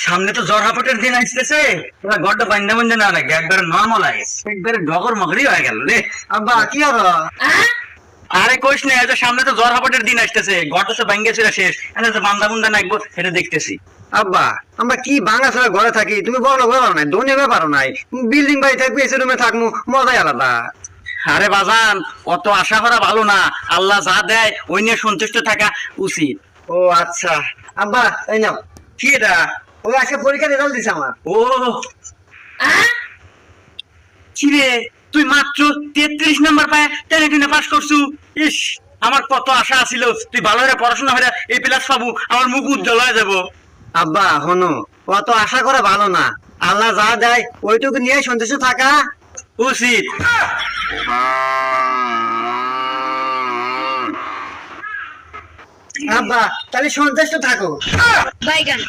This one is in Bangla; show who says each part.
Speaker 1: সামনে তো জ্বর হাঁপাটের দিন আসতেছে, তোরা গড়টা বান্ধা বান্ধা না লাগে একবারে নর্মাল আগে একবারে ডগর মগরি হয়ে গেল রে।
Speaker 2: আব্বা কি হলো?
Speaker 1: আরে কইস না, এই যে সামনে তো জ্বর হাঁপাটের দিন আসতেছে, গড়টা তো ভাঙ্গা ছিল শেষ, এটা তো বান্ধা বুন্ধা নাকবো এটা দেখতেছি।
Speaker 2: আব্বা আমরা কি ভাঙা ছাড়া ঘরে থাকি, তুমি বড় ঘর নাই, ধনী ব্যাপারও নাই, বিল্ডিং বাড়ি থাকবে, এসি রুমে থাকবো, মজাই আলাদা।
Speaker 1: আরে বাজান, অত আশা করা ভালো না, আল্লাহ যা দেয় ওই নিয়ে সন্তুষ্ট থাকা উচিত।
Speaker 2: ও আচ্ছা আব্বা এই নাও,
Speaker 1: কি এটা?
Speaker 2: ওই আজকে পরীক্ষা রেজাল্ট দিছে আমার।
Speaker 1: ও কি রে, তুই মাত্র 33 নাম্বার পায় টেনে টেনে পাস করছু। ইস, আমার কত আশা ছিল তুই ভালো করে পড়াশোনা করে এই প্লাস পাবো, আমার মুখ উজ্জ্বল হয়ে যাবো।
Speaker 2: আব্বা হনো, অত আশা করা ভালো না, আল্লাহ যা দেয় ওইটুকু নিয়ে সন্তুষ্ট থাকা
Speaker 1: উচিত।
Speaker 2: আব্বা তাহলে সন্তুষ্ট থাকো।
Speaker 3: বাইগান।